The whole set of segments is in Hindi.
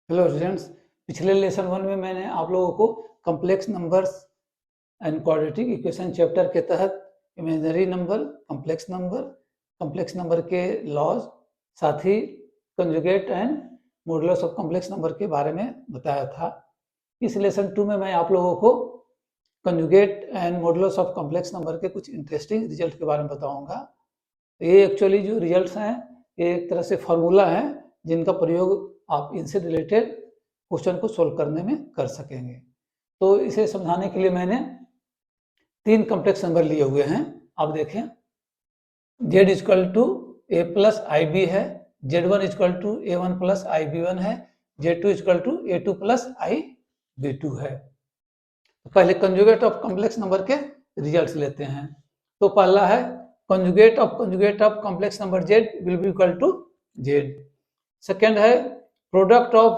Hello students. पिछले लेसन 1 में मैंने आप लोगों को complex numbers and quadratic equation chapter के तहत इमेजिनरी नंबर, कॉम्प्लेक्स नंबर के लॉज, साथ ही conjugate and modulus of complex number के बारे में बताया था। इस लेसन 2 में मैं आप लोगों को conjugate and modulus of complex number के कुछ इंटरेस्टिंग रिजल्ट के बारे में बताऊंगा। ये एक्चुअली जो रिजल्ट्स हैं ये एक तरह से फार्मूला है जिनका प्रयोग आप इनसे रिलेटेड क्वेश्चन को सोल्व करने में कर सकेंगे। तो इसे समझाने के लिए मैंने 3 कॉम्प्लेक्स नंबर लिए हुए हैं। आप देखें, z equal to a plus i b है, z1 equal to a1 plus i b one है, z2 equal to a2 plus i b two है। तो पहले कंजुगेट ऑफ कॉम्प्लेक्स नंबर के रिजल्ट्स लेते हैं। तो पहला है conjugate of complex number z will be equal to z। Second है product of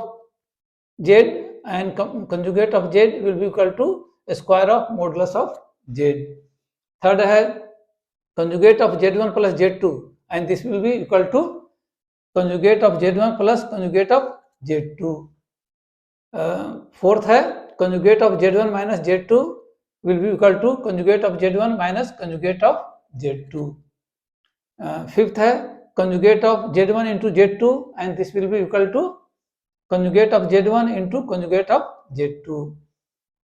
z and conjugate of z will be equal to square of modulus of z। Third है conjugate of z1 plus z2 and this will be equal to conjugate of z1 plus conjugate of z2। Fourth है conjugate of z1 minus z2 will be equal to conjugate of z1 minus conjugate of z2। Fifth है conjugate of z1 into z2 and this will be equal to conjugate of z1 into conjugate of z2।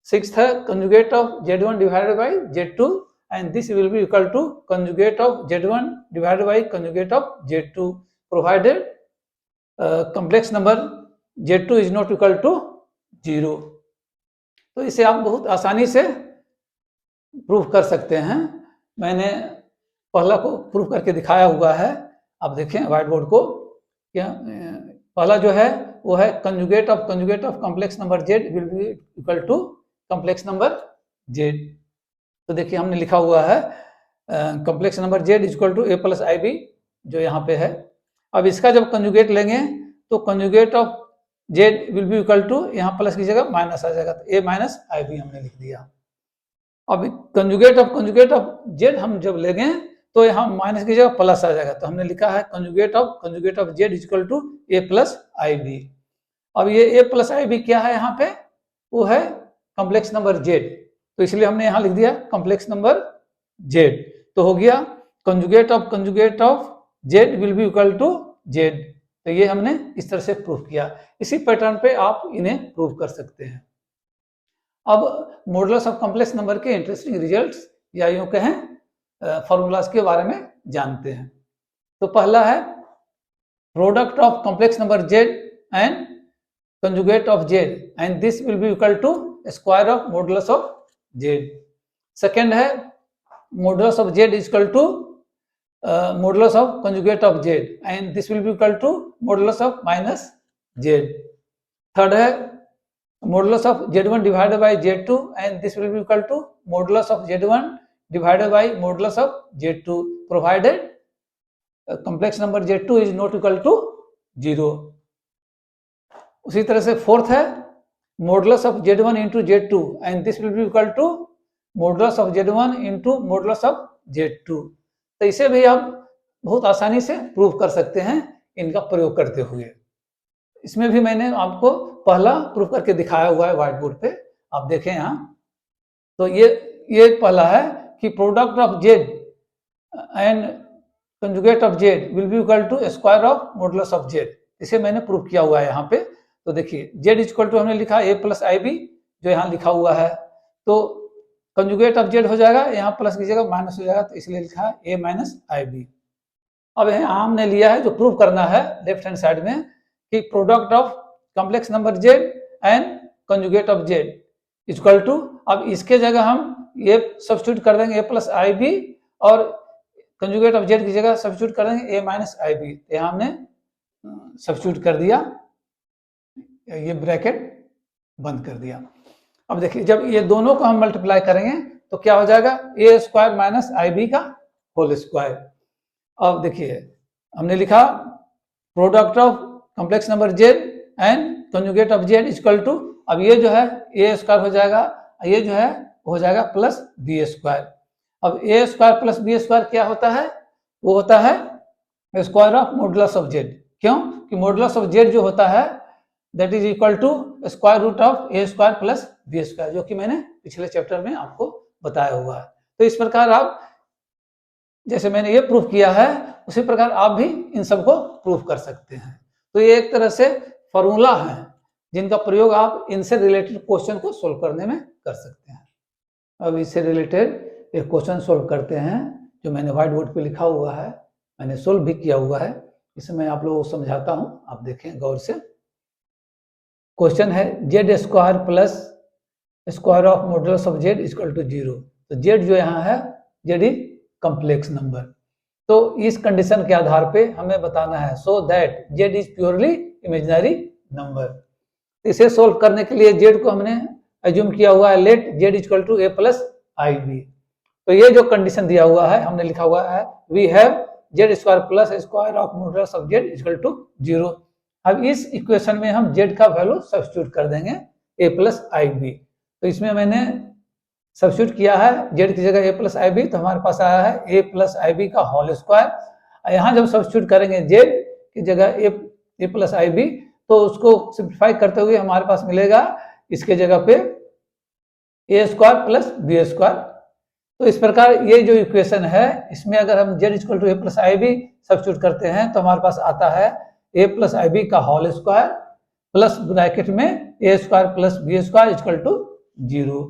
Sixth है conjugate of z1 divided by z2 and this will be equal to conjugate of z1 divided by conjugate of z2 provided complex number z2 is not equal to 0। तो इसे आप बहुत आसानी से प्रूफ कर सकते हैं। मैंने पहला को प्रूफ करके दिखाया हुआ है। आप देखें व्हाइट बोर्ड को, क्या पहला जो है वो है conjugate of complex number z will be equal to complex number z। तो देखिए हमने लिखा हुआ है complex number z equal to a plus i b, जो यहाँ पे है। अब इसका जब कंजुगेट लेंगे तो conjugate of z will be equal to, यहाँ प्लस की जगह माइनस आ जाएगा, तो a माइनस आई बी हमने लिख दिया। अब कंजुगेट ऑफ z हम जब लेंगे तो यहाँ माइनस की जगह प्लस आ जाएगा, तो हमने लिखा है conjugate of z equal to a plus i b. अब ये a प्लस आई बी क्या है यहाँ पे, वो है कॉम्प्लेक्स नंबर z, तो इसलिए हमने यहाँ लिख दिया कॉम्प्लेक्स नंबर z। तो हो गया conjugate of z will be equal to z। तो ये हमने इस तरह से प्रूफ किया। इसी पैटर्न पे आप इन्हें प्रूफ कर सकते हैं। अब मॉडुलस ऑफ कॉम्प्लेक्स नंबर के इंटरेस्टिंग रिजल्ट्स या यूं कहें फॉर्मूलाज के बारे में जानते हैं। तो पहला है product of complex number z and conjugate of z and this will be equal to square of modulus of z। Second है modulus of z equal to modulus of conjugate of z and this will be equal to modulus of minus z। Third है modulus of z1 divided by z2 and this will be equal to modulus of z1 divided by modulus of z2 provided complex number z2 is not equal to 0। उसी तरह से फोर्थ है modulus of z1 into z2 and this will be equal to modulus of z1 into modulus of z2। तो इसे भी आप बहुत आसानी से प्रूव कर सकते हैं इनका प्रयोग करते हुए। इसमें भी मैंने आपको पहला प्रूफ करके दिखाया हुआ है व्हाइट बोर्ड पे, आप देखें यहाँ। तो ये पहला है कि product of z and conjugate of z will be equal to square of modulus of z। इसे मैंने प्रूफ किया हुआ है यहाँ पे। तो देखिए z इक्वल टू हमने लिखा a प्लस आई बी, जो यहाँ लिखा हुआ है, तो कंजुगेट ऑफ z हो जाएगा, यहाँ प्लस की जगह माइनस हो जाएगा, तो इसलिए लिखा है a माइनस आई बी। अब यहाँ हमने लिया है जो प्रूफ करना है लेफ्ट हैंड साइड में कि product of complex number z and conjugate of z equal to, अब इसके जगह हम ये सब्स्टिट्यूट कर देंगे a प्लस आई बी और कंजुगेट ऑफ z की जगह सब्स्टिट्यूट कर देंगे a माइनस आई बी। तो यहाँ हमने सब्स्टिट्यूट कर दिया, ये ब्रैकेट बंद कर दिया। अब देखिए जब ये दोनों को हम मल्टीप्लाई करेंगे तो क्या हो जाएगा, a square minus i b का होल स्क्वायर। अब देखिए हमने लिखा product of complex number z and conjugate of z equal to, अब ये जो है a स्क्वायर हो जाएगा, ये जो है हो जाएगा प्लस बी स्क्वायर। अब a square plus b square क्या होता है, वो होता है square of modulus of z. क्यों कि मॉडुलस ऑफ जेड जो होता है that is equal to square root of a square plus b square, जो कि मैंने पिछले चैप्टर में आपको बताया हुआ है। तो इस प्रकार आप, जैसे मैंने ये प्रूफ किया है, उसी प्रकार आप भी इन सबको प्रूफ कर सकते हैं। तो ये एक तरह से फॉर्मूला है जिनका प्रयोग आप इनसे रिलेटेड क्वेश्चन को सोल्व करने में कर सकते हैं। अब इससे रिलेटेड एक क्वेश्चन सोल्व करते हैं जो मैंने व्हाइट बोर्ड पे लिखा हुआ है, मैंने सोल्व भी किया हुआ है। इसे मैं आप लोगों को समझाता हूं, आप देखें गौर से। क्वेश्चन है z square plus square of modulus of z equal to 0। तो जेड जो यहाँ है, जेड इज कॉम्प्लेक्स नंबर। तो इस कंडीशन के आधार पे हमें बताना है so that Z is purely imaginary number. इसे सोल्व करने के लिए जेड को हमने एज्यूम किया हुआ है, let z equal to a plus i b. तो ये जो कंडीशन दिया हुआ है, हमने लिखा हुआ है we have z square plus square of modulus of z equal to 0। अब इस इक्वेशन में हम जेड का वैल्यू सब्स्टिट्यूट कर देंगे ए प्लस आई बी। तो इसमें मैंने सब्स्टिट्यूट किया है जेड की जगह ए प्लस आई बी, तो हमारे पास आया है ए प्लस आई बी का होल स्क्वायर। यहाँ जब सब्स्टिट्यूट करेंगे जेड की जगह ए प्लस आई बी, तो उसको सिंप्लीफाई करते हुए हमारे पास मिलेगा इसके जगह पे ए स्क्वायर प्लस बी स्क्वायर। तो इस प्रकार ये जो इक्वेशन है, इसमें अगर हम z equal to a plus i b substitute करते हैं तो हमारे पास आता है ए प्लस आई बी का होल स्क्वायर प्लस ब्रैकेट में a square plus b square equal to 0।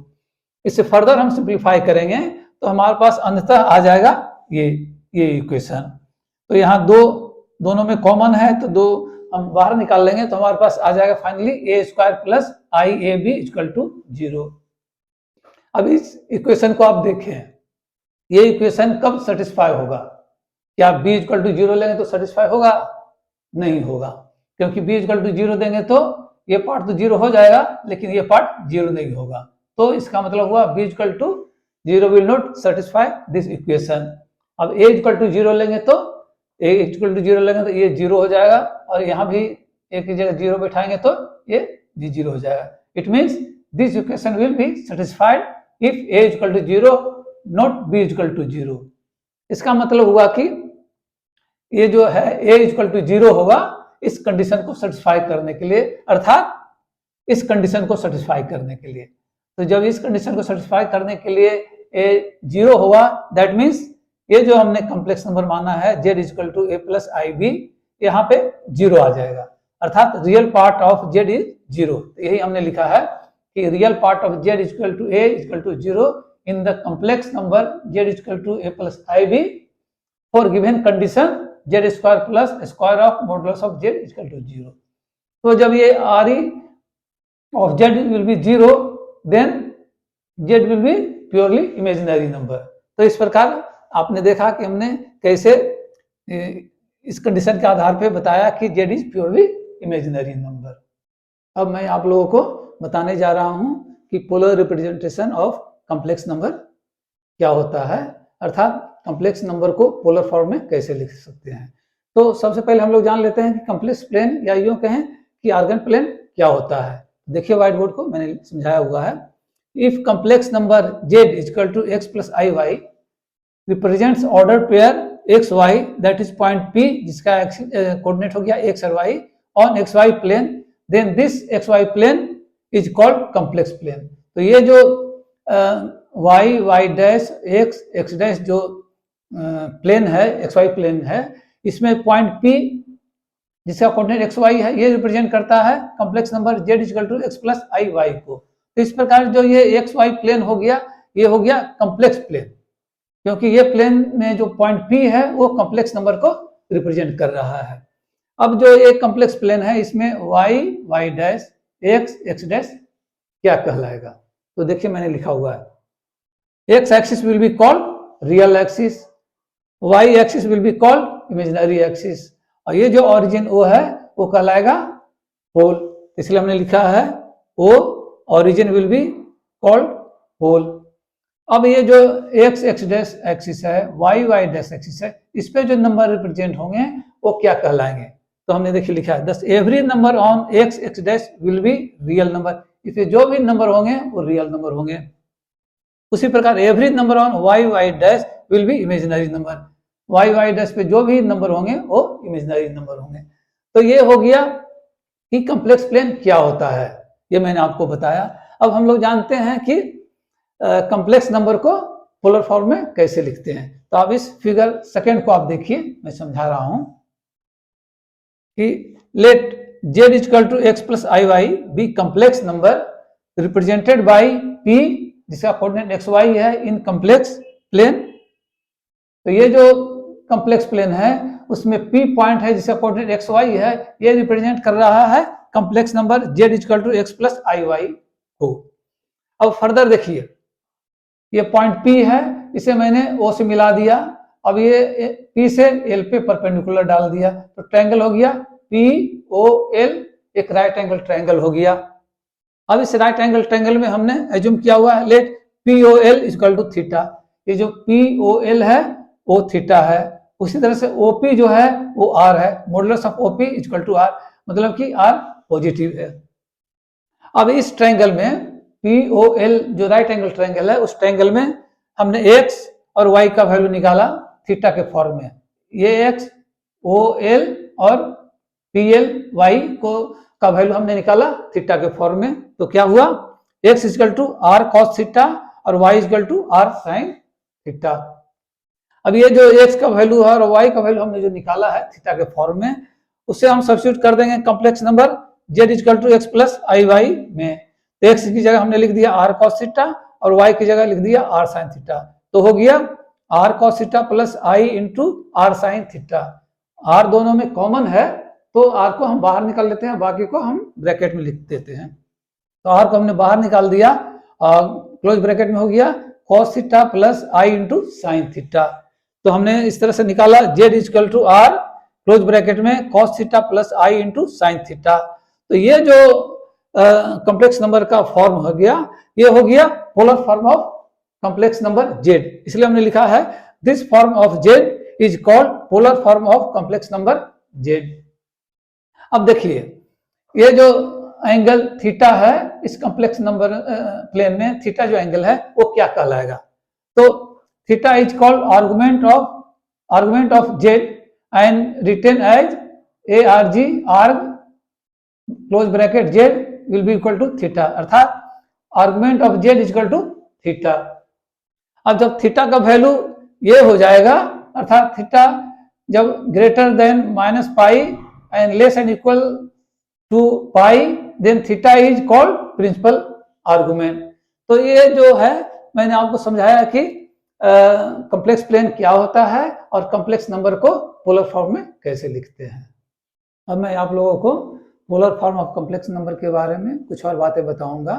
इससे फर्दर हम सिंप्लीफाई करेंगे तो हमारे पास अंततः आ जाएगा ये इक्वेशन। तो यहाँ दोनों में कॉमन है, तो दो हम बाहर निकाल लेंगे तो हमारे पास आ जाएगा finally a square plus i a b equal to 0। अब इस इक्वेशन को आप देखें, ये इक्वेशन कब सेटिस्फाई होगा? क्या बी इक्वल टू 0 लेंगे तो सेटिस्फाई होगा? नहीं होगा, क्योंकि बी इक्वल टू 0 देंगे तो ये पार्ट तो 0 हो जाएगा, लेकिन ये पार्ट 0 नहीं होगा। तो इसका मतलब हुआ b equal to 0 will not satisfy this equation. अब ए इक्वल टू 0 लेंगे तो ये 0 हो जाएगा, और यहाँ भी ए की जगह 0 बैठाएंगे तो ये भी 0 हो जाएगा। It means this equation will be satisfied if a equal to 0 not b equal to 0। इसका मतलब हुआ कि ये जो है ए इक्वल टू 0 होगा इस कंडीशन को सेटिस्फाई करने के लिए, अर्थात इस कंडीशन को सेटिस्फाई करने के लिए। तो जब इस कंडीशन को सेटिस्फाई करने के लिए ए 0 होगा, दैट मीन्स ये जो हमने कॉम्प्लेक्स नंबर माना है z equal to a plus i b, यहाँ पे 0 आ जाएगा, अर्थात real part of z is 0। यही हमने लिखा है कि real part of z equal to a equal to 0 in the complex number z equal to a plus i b for given condition z square plus square of modulus of z equal to 0। तो जब ये R E of z will be 0, then z will be purely imaginary number. तो इस प्रकार आपने देखा कि हमने कैसे इस कंडीशन के आधार पे बताया कि Z is purely imaginary number. अब मैं आप लोगों को बताने जा रहा हूं कि polar representation of complex number क्या होता है, अर्थात कॉम्प्लेक्स नंबर को पोलर फॉर्म में कैसे लिख सकते हैं। तो सबसे पहले हम लोग जान लेते हैं कि कॉम्प्लेक्स प्लेन, या यूं कहें कि आर्गन प्लेन क्या होता है। देखिए व्हाइट बोर्ड को मैंने समझाया हुआ है। If complex number z equal to x plus i y represents order pair x y, that is point P जिसका कोऑर्डिनेट हो गया x और y on x y plane, then this x y plane is called complex plane. तो ये जो y y dash x x dash जो प्लेन है, एक्स वाई प्लेन है, इसमें पॉइंट P जिसका कोऑर्डिनेट एक्स वाई है, ये रिप्रेजेंट करता है complex number z equal to x plus i y को। तो इस प्रकार जो ये एक्स वाई प्लेन हो गया, ये हो गया कॉम्प्लेक्स प्लेन, क्योंकि ये प्लेन में जो पॉइंट P है वो कॉम्प्लेक्स नंबर को रिप्रेजेंट कर रहा है। अब जो ये कॉम्प्लेक्स प्लेन है, इसमें y y dash x x dash क्या कहलाएगा? तो देखिए मैंने लिखा हुआ है x axis will be called real axis, y axis will be called imaginary axis, और ये जो ओरिजिन O है वो कहलाएगा पोल। इसलिए हमने लिखा है O origin will be called pole। अब ये जो x x डैश एक्सिस है, y y डैश एक्सिस है, इस पे जो नंबर रिप्रेजेंट होंगे वो क्या कहलाएंगे? तो हमने देखिए लिखा है दस every number on x x dash will be real number, इसमें जो भी नंबर होंगे वो रियल नंबर होंगे। उसी प्रकार every number on y y dash will be imaginary number, y y dash पे जो भी नंबर होंगे वो इमेजिनरी नंबर होंगे। तो ये हो गया कि कॉम्प्लेक्स प्लेन क्या होता है, ये मैंने आपको बताया। अब हम लोग जानते हैं कि कॉम्प्लेक्स नंबर को पोलर फॉर्म में कैसे लिखते हैं। तो आप इस फिगर सेकंड को आप देखिए, मैं समझा रहा हूं कि let z equal to x plus i y be complex number represented by p जिसका कोऑर्डिनेट एक्स वाई है इन कॉम्प्लेक्स प्लेन। तो ये जो कॉम्प्लेक्स प्लेन है उसमें p पॉइंट है जिसका कोऑर्डिनेट एक्स वाई है, ये रिप्रेजेंट कर रहा है complex number z equal to x plus i y को। अब फर्दर देखिए, ये पॉइंट P है, इसे मैंने O से मिला दिया। अब ये P से L पे परपेंडिकुलर डाल दिया, तो ट्रायंगल हो गया POL, एक राइट एंगल ट्रायंगल हो गया। अब इस राइट एंगल ट्रायंगल में हमने एज्यूम किया हुआ है let POL equal to theta. ये जो POL है वो थीटा है, उसी तरह से OP जो है वो R है, modulus of OP equal to R, मतलब कि R पॉजिटिव है। अब इस ट्रायंगल में POL जो राइट एंगल ट्रायंगल है उस ट्रायंगल में हमने x और y का वैल्यू निकाला थीटा के फॉर्म में। ये x OL और PL y को का वैल्यू हमने निकाला थीटा के फॉर्म में। तो क्या हुआ, x equal to r cos theta और y equal to r sin theta. अब ये जो x का वैल्यू है और y का वैल्यू हमने जो निकाला है थीटा के फॉर्म में, उससे हम सब्स्टिट्यूट कर देंगे complex number z equal to x plus i y में। तो x की जगह हमने लिख दिया r cos थीटा और y की जगह लिख दिया r sin थीटा। तो हो गया r cos theta plus i into r sin theta. r दोनों में कॉमन है तो r को हम बाहर निकाल लेते हैं, बाकी को हम ब्रैकेट में लिख देते हैं। तो r को हमने बाहर निकाल दिया और क्लोज ब्रैकेट में हो गया cos theta plus i into sine theta. तो हमने इस तरह से निकाला z equal to r close bracket में cos theta plus i into sine theta. तो ये जो कॉम्प्लेक्स नंबर का फॉर्म हो गया, ये हो गया polar form of complex number z। इसलिए हमने लिखा है this form of z is called polar form of complex number z। अब देखिए, ये जो एंगल थीटा है इस कॉम्प्लेक्स नंबर प्लेन में, थीटा जो एंगल है वो क्या कहलाएगा। तो theta is called argument of z and written as ARG, arg close bracket z will be equal to theta, अर्थात argument of z equal to theta. अब जब थीटा का वैल्यू ये हो जाएगा, अर्थात थीटा जब greater than minus pi and less and equal to pi, then theta is called principal argument. तो ये जो है मैंने आपको समझाया कि कॉम्प्लेक्स प्लेन क्या होता है और कॉम्प्लेक्स नंबर को पोलर फॉर्म में कैसे लिखते हैं। अब मैं आप लोगों को polar form of complex number के बारे में कुछ और बातें बताऊंगा,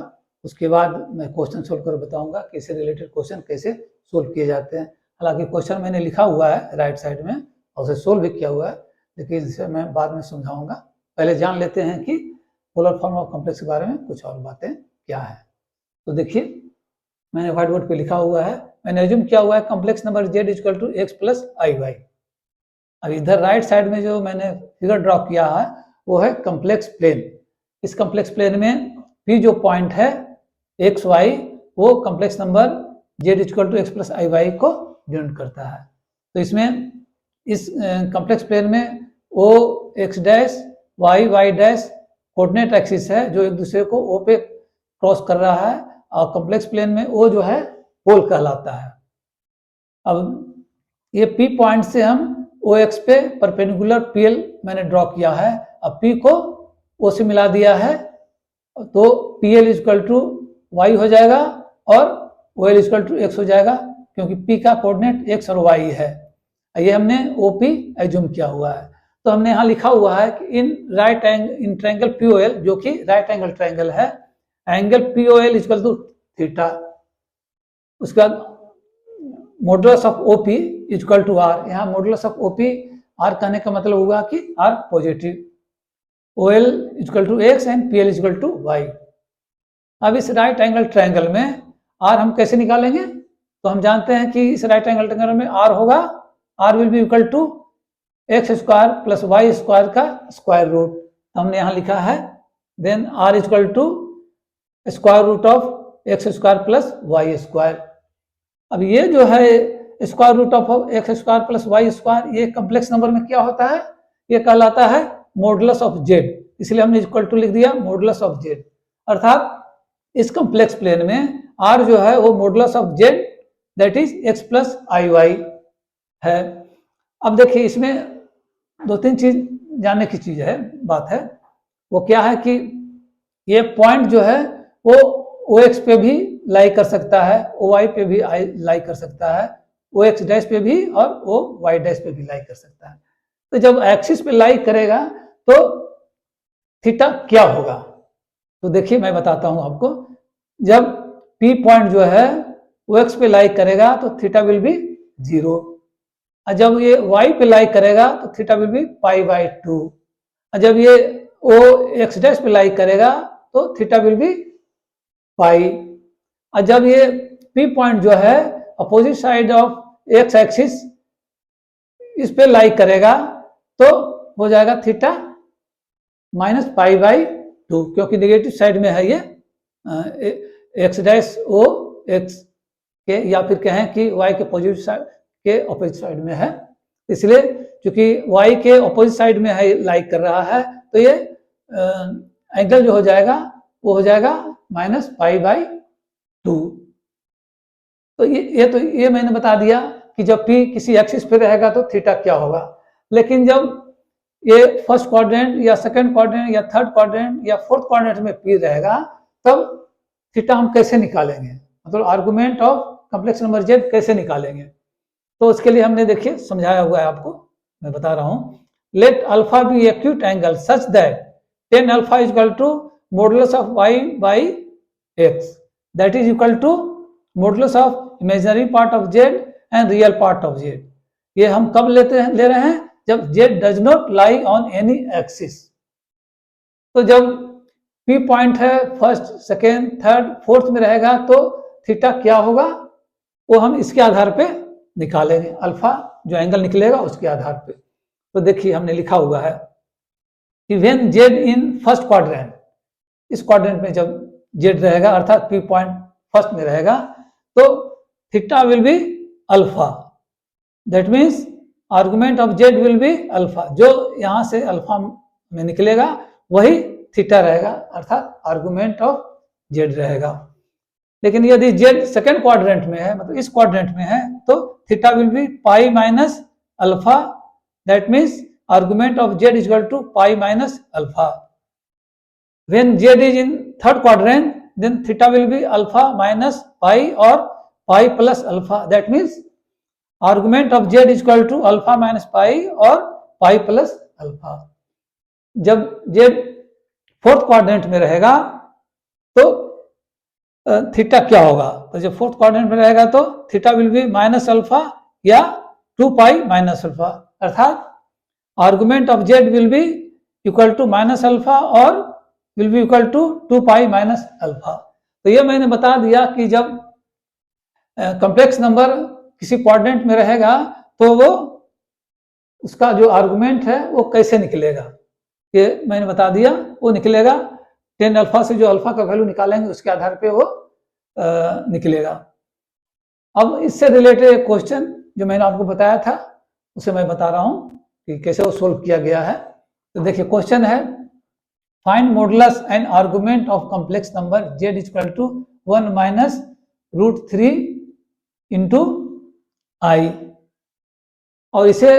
उसके बाद मैं क्वेश्चन सोल्व कर बताऊंगा कि इससे रिलेटेड क्वेश्चन कैसे सोल्व किए जाते हैं। हालांकि क्वेश्चन मैंने लिखा हुआ है राइट साइड में और उसे सोल्व भी किया हुआ है, लेकिन इसे मैं बाद में समझाऊंगा। पहले जान लेते हैं कि पोलर फॉर्म ऑफ कॉम्प्लेक्स के बारे में कुछ और बातें क्या है। तो देखिए, मैंने व्हाइट बोर्ड पे लिखा हुआ है, मैंने एज्यूम किया हुआ है complex number z equal to x plus i y. अब इधर राइट साइड में जो मैंने फिगर ड्रॉ किया है वो है कॉम्प्लेक्स प्लेन। इस कॉम्प्लेक्स प्लेन में p जो पॉइंट है एक्स वाई, वो complex number z equal to x plus i y को डिनोट करता है। तो इसमें इस कॉम्प्लेक्स प्लेन में o x dash y y dash coordinate axis है जो एक दूसरे को o पे क्रॉस कर रहा है, और कॉम्प्लेक्स प्लेन में o जो है पोल कहलाता है। अब ये p पॉइंट से हम OX पे परपेंडिकुलर PL मैंने ड्रॉ किया है। अब P को O से मिला दिया है तो PL इक्वल टू Y हो जाएगा और OL इक्वल टू X हो जाएगा, क्योंकि P का कोऑर्डिनेट X और Y है। ये हमने OP एज्यूम किया हुआ है। तो हमने यहाँ लिखा हुआ है कि इन ट्रायंगल POL, जो कि राइट एंगल ट्रायंगल है, angle POL equal to theta. उसका modulus of OP equal to R। यहाँ मॉडुलस ऑफ OP R कहने का मतलब हुआ कि R positive, OL equal to X and PL equal to Y। अब इस राइट एंगल ट्रायंगल में R हम कैसे निकालेंगे, तो हम जानते हैं कि इस राइट एंगल ट्रायंगल में R होगा, R will be equal to x square plus y square का स्क्वायर रूट। हमने यहाँ लिखा है then R equal to square root of x square plus y square. अब ये जो है square root of x square plus y square, ये कॉम्प्लेक्स नंबर में क्या होता है, ये कहलाता है मॉडुलस ऑफ जेड। इसलिए हमने इक्वल टू लिख दिया मॉडुलस ऑफ जेड। अर्थात इस कॉम्प्लेक्स प्लेन में आर जो है वो modulus of z that is x plus i y है। अब देखिए इसमें दो तीन चीज जानने की चीज है, बात है, वो क्या है कि ये पॉइंट जो है वो ओ एक्स पे भी लाई कर सकता है, ओ वाई पे भी लाई कर सकता है, ओ एक्स डैश पे भी और ओ वाई डैश पे भी लाई कर सकता है। तो जब एक्सिस पे लाई करेगा तो थीटा क्या होगा, तो देखिए मैं बताता हूं आपको। जब पी पॉइंट जो है ओ एक्स पे लाई करेगा तो थीटा विल बी 0, और जब ये वाई पे लाई करेगा तो theta will be pi by 2, और जब ये ओ एक्स डैश पे लाई करेगा तो थीटा विल बी पाई, और जब ये पी पॉइंट जो है opposite side of x axis इस पे लाई करेगा तो हो जाएगा थीटा माइनस पाई बाई 2, क्योंकि नेगेटिव साइड में है ये एक्स डैश ओ एक्स के, या फिर कहें कि वाई के पॉजिटिव साइड के अपोजिट साइड में है, इसलिए क्योंकि वाई के अपोजिट साइड में है लाइक कर रहा है तो ये एंगल जो हो जाएगा वो हो जाएगा माइनस पाई बाई 2। तो ये मैंने बता दिया कि जब पी किसी एक्सिस पे रहेगा तो थीटा क्या होगा। लेकिन जब ये फर्स्ट क्वाड्रेंट या सेकंड क्वाड्रेंट या थर्ड क्वाड्रेंट या फोर्थ क्वाड्रेंट में पी रहेगा तब थीटा हम कैसे निकालेंगे, मतलब argument of complex number Z कैसे निकालेंगे। तो उसके लिए हमने देखिए समझाया हुआ है आपको, मैं बता रहा हूं। Let alpha be acute angle such that tan alpha is equal to modulus of y by x that is equal to modulus of imaginary part of z and real part of z. ये हम कब ले रहे हैं, जब z does not lie on any axis. तो जब पी पॉइंट है फर्स्ट सेकेंड थर्ड फोर्थ में रहेगा तो थीटा क्या होगा वो हम इसके आधार पे निकालेंगे, अल्फा जो एंगल निकलेगा उसके आधार पे। तो देखिए हमने लिखा हुआ है कि when Z in first quadrant, इस क्वाड्रेंट में जब जेड रहेगा अर्थात पी पॉइंट फर्स्ट में रहेगा तो theta will be alpha, that means argument of z will be alpha, जो यहां से अल्फा में निकलेगा वही थीटा रहेगा अर्थात आर्गुमेंट ऑफ जेड रहेगा। लेकिन यदि जेड सेकेंड क्वाड्रेंट में है, मतलब इस क्वाड्रेंट में है, तो theta will be pi minus alpha, that means argument of z is equal to pi minus alpha. When z is in third quadrant then theta will be alpha minus pi और pi plus alpha, that means argument of z is equal to alpha minus pi और पाई प्लस अल्फा। जब जेड फोर्थ क्वाड्रेंट में रहेगा तो थीटा क्या होगा, तो जब फोर्थ क्वाड्रेंट में रहेगा तो theta will be minus alpha या 2 पाई माइनस अल्फा, अर्थात argument of z will be equal to minus alpha और will be equal to 2 pi minus alpha. तो ये मैंने बता दिया कि जब कॉम्प्लेक्स नंबर किसी क्वाड्रेंट में रहेगा तो वो उसका जो आर्गुमेंट है वो कैसे निकलेगा, ये मैंने बता दिया। वो निकलेगा 10 अल्फा से जो अल्फा का वैल्यू निकालेंगे उसके आधार पे वो निकलेगा। अब इससे रिलेटेड एक क्वेश्चन जो मैंने आपको बताया था उसे मैं बता रहा हूं कि कैसे वो सोल्व किया गया है। तो देखिए क्वेश्चन है find modulus and argument of complex number z equal to 1 minus √3 into i, और इसे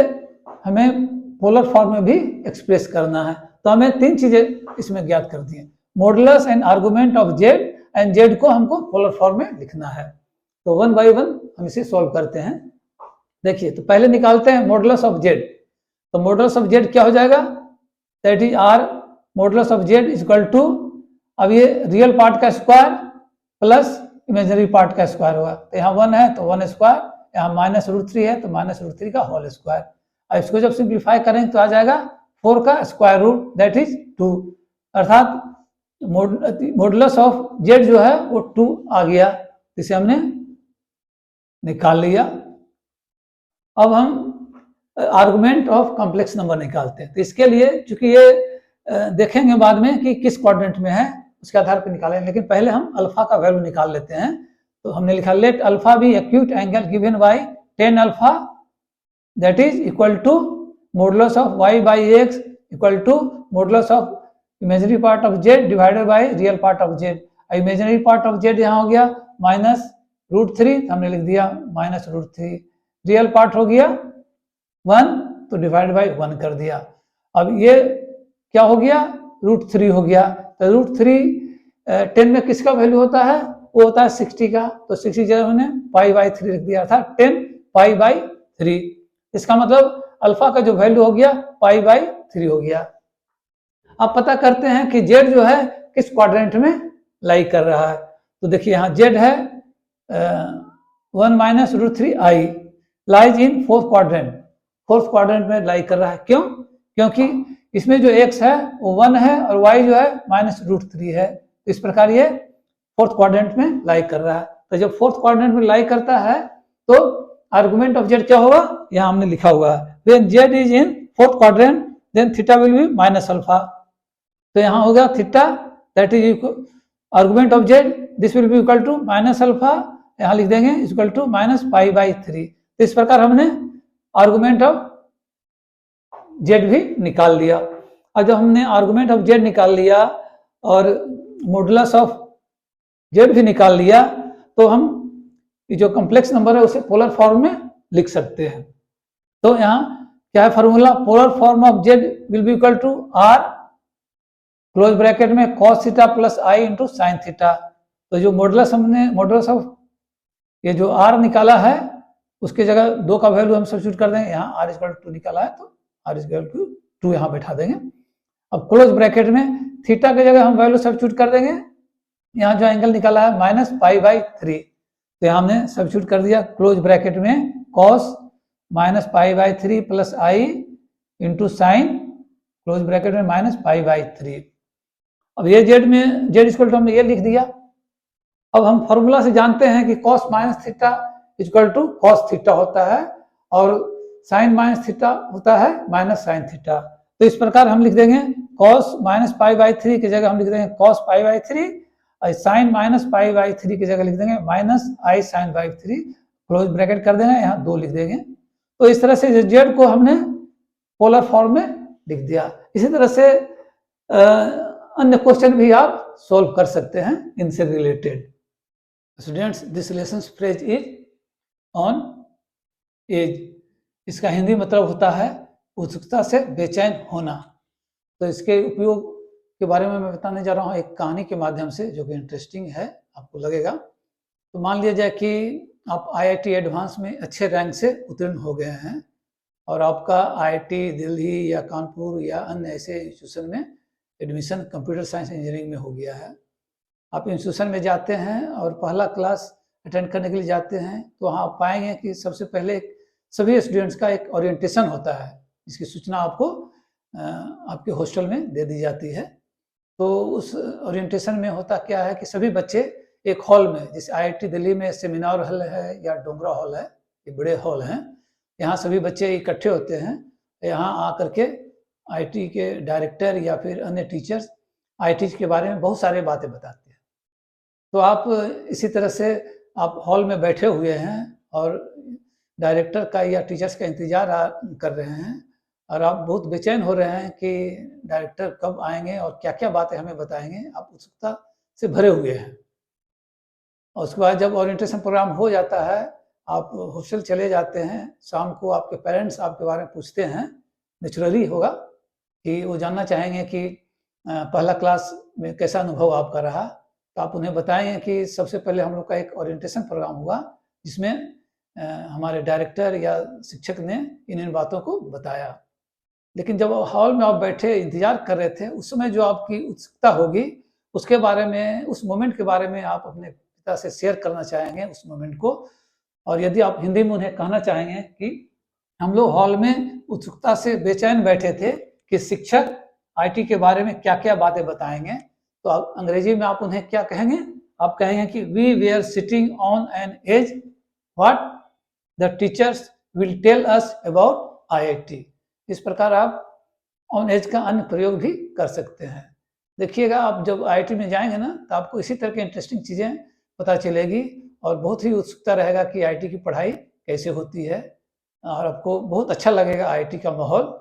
हमें पोलर फॉर्म में भी एक्सप्रेस करना है। तो हमें तीन चीजें इसमें ज्ञात कर दी हैं, modulus and argument of z and Z को हमको पोलर फॉर्म में लिखना है। तो 1 बाई 1 हम इसे सॉल्व करते हैं। देखिए तो पहले निकालते हैं मॉडुलस ऑफ जेड। तो मॉडुलस ऑफ जेड क्या हो जाएगा, that is r modulus of z is equal to, अब ये रियल पार्ट का स्क्वायर प्लस इमेजिनरी पार्ट का स्क्वायर होगा। तो यहाँ 1 है तो 1 स्क्वायर, यहाँ माइनस √3 है तो माइनस √3 का होल स्क्वायर। अब इसको जब सिंप्लीफाई करेंगे तो आ जाएगा 4 का स्क्वायर रूट दैट इज 2, अर्थात मॉडुलस ऑफ जेड जो है वो 2 आ गया, इसे हमने निकाल लिया। अब हम आर्गुमेंट ऑफ कॉम्प्लेक्स नंबर निकालते हैं। तो इसके लिए चूंकि ये देखेंगे बाद में कि किस क्वाड्रेंट में है उसके आधार पर निकालेंगे, लेकिन पहले हम अल्फा का वैल्यू निकाल लेते हैं। तो हमने लिखा let alpha be acute angle given by 10 alpha that is equal to modulus of y by x equal to modulus of imaginary part of z divided by real part of z. Imaginary part of z यहाँ हो गया -√3, हमने लिख दिया -√3। रियल पार्ट हो गया 1, तो डिवाइड बाय 1 कर दिया। अब ये क्या हो गया, √3 हो गया। तो √3 10 में किसका वैल्यू होता है, वो होता है 60 का। तो 60 जगह हमने π/3 लिख दिया था, 10 π/3। इसका मतलब अल्फा का जो वैल्यू हो गया π/3 हो गया। अब पता करते हैं कि जेड जो है किस क्वाड्रेंट में लाई कर रहा है। तो देखिए यहाँ जेड है 1 - √3i lies in fourth quadrant में लाई कर रहा है। क्यों? क्योंकि इसमें जो x है वो 1 है और y जो है -√3 है। तो इस प्रकार ये फोर्थ क्वाड्रेंट में लाई कर रहा है। तो जब फोर्थ क्वाड्रेंट में लाई करता है तो आर्गुमेंट ऑफ जेड क्या होगा, यहाँ हमने लिखा हुआ है, when z is in fourth quadrant then theta will be -alpha. तो यहाँ हो गया theta that is argument of z, this will be equal to -alpha, यहाँ लिख देंगे इक्वल टू -π/3। तो इस प्रकार हमने आर्गुमेंट ऑफ जेड भी निकाल लिया। और जब हमने आर्गुमेंट ऑफ जेड निकाल लिया और मॉडुलस ऑफ जेड भी निकाल लिया, तो हम ये जो कॉम्प्लेक्स नंबर है उसे पोलर फॉर्म में लिख सकते हैं। तो यहाँ क्या है formula, polar form of z will be equal to r close bracket में cos theta plus i into sine theta. तो जो मॉडुलस ऑफ ये जो r निकाला है उसके जगह 2 का वैल्यू हम सब्स्टिट्यूट कर देंगे। यहाँ r इक्वल टू निकाला है तो r इक्वल टू 2 यहाँ बैठा देंगे। अब क्लोज ब्रैकेट में थीटा की जगह हम वैल्यू सब्स्टिट्यूट कर देंगे। यहाँ जो एंगल निकाला है -π/3, तो यहाँ हमने सब्स्टिट्यूट कर दिया क्लोज ब्रैकेट में cos -π/3 plus i into sine close bracket में -π/3। अब ये जेड इक्वल टू हमने ये लिख दिया। अब हम फॉर्मूला से जानते हैं कि cos -theta equal to cos theta होता है और sin -थीटा होता है -sin थीटा। तो इस प्रकार हम लिख देंगे cos -π/3 की जगह हम लिख देंगे cos π/3 और sin -π/3 की जगह लिख देंगे -i sin/3, क्लोज ब्रैकेट कर देंगे, यहाँ 2 लिख देंगे। तो इस तरह से जेड को हमने पोलर फॉर्म में लिख दिया। इसी तरह से अन्य क्वेश्चन भी आप सॉल्व कर सकते हैं इनसे related. Students, this lesson phrase is on edge. इसका हिंदी मतलब होता है उत्सुकता से बेचैन होना। तो इसके उपयोग के बारे में मैं बताने जा रहा हूँ एक कहानी के माध्यम से, जो कि इंटरेस्टिंग है, आपको लगेगा। तो मान लिया जाए कि आप IIT एडवांस में अच्छे रैंक से उत्तीर्ण हो गए हैं और आपका IIT दिल्ली या कानपुर या अन्य ऐसे इंस्टीट्यूशन में एडमिशन कंप्यूटर साइंस इंजीनियरिंग में हो गया है। आप इंस्टीट्यूशन में जाते हैं और पहला क्लास अटेंड करने के लिए जाते हैं, तो वहाँ आप पाएंगे कि सबसे पहले सभी स्टूडेंट्स का एक ओरिएंटेशन होता है, जिसकी सूचना आपको आपके हॉस्टल में दे दी जाती है। तो उस ओरिएंटेशन में होता क्या है कि सभी बच्चे एक हॉल में, जैसे IIT दिल्ली में सेमिनार हॉल है या डोंगरा हॉल है, ये बड़े हॉल हैं, यहाँ सभी बच्चे इकट्ठे होते हैं। यहाँ आकर के IIT के डायरेक्टर या फिर अन्य टीचर्स IIT के बारे में बहुत सारे बातें बताते हैं। तो आप इसी तरह से आप हॉल में बैठे हुए हैं और डायरेक्टर का या टीचर्स का इंतजार कर रहे हैं और आप बहुत बेचैन हो रहे हैं कि डायरेक्टर कब आएंगे और क्या क्या बातें हमें बताएंगे। आप उत्सुकता से भरे हुए हैं। और उसके बाद जब ओरिएंटेशन प्रोग्राम हो जाता है, आप हॉस्टल चले जाते हैं। शाम को आपके पेरेंट्स आपके बारे में पूछते हैं, नेचुरली होगा कि वो जानना चाहेंगे कि पहला क्लास में कैसा अनुभव आपका रहा। तो आप उन्हें बताएंगे कि सबसे पहले हम लोग का एक ओरिएंटेशन प्रोग्राम हुआ, जिसमें हमारे डायरेक्टर या शिक्षक ने इन बातों को बताया। लेकिन जब हॉल में आप बैठे इंतजार कर रहे थे, उस समय जो आपकी उत्सुकता होगी, उसके बारे में, उस मोमेंट के बारे में आप अपने पिता से शेयर करना चाहेंगे उस मोमेंट को। और यदि आप हिंदी में उन्हें कहना चाहेंगे कि हम लोग हॉल में उत्सुकता से बेचैन बैठे थे कि शिक्षक IIT के बारे में क्या क्या बातें बताएंगे, तो अंग्रेजी में आप उन्हें क्या कहेंगे? आप कहेंगे कि we were sitting on an edge what the teachers will tell us about IIT। इस प्रकार आप ऑन एज का अन्य प्रयोग भी कर सकते हैं। देखिएगा, आप जब IIT में जाएंगे ना, तो आपको इसी तरह की इंटरेस्टिंग चीज़ें पता चलेगी और बहुत ही उत्सुकता रहेगा कि IIT की पढ़ाई कैसे होती है और आपको बहुत अच्छा लगेगा IIT का माहौल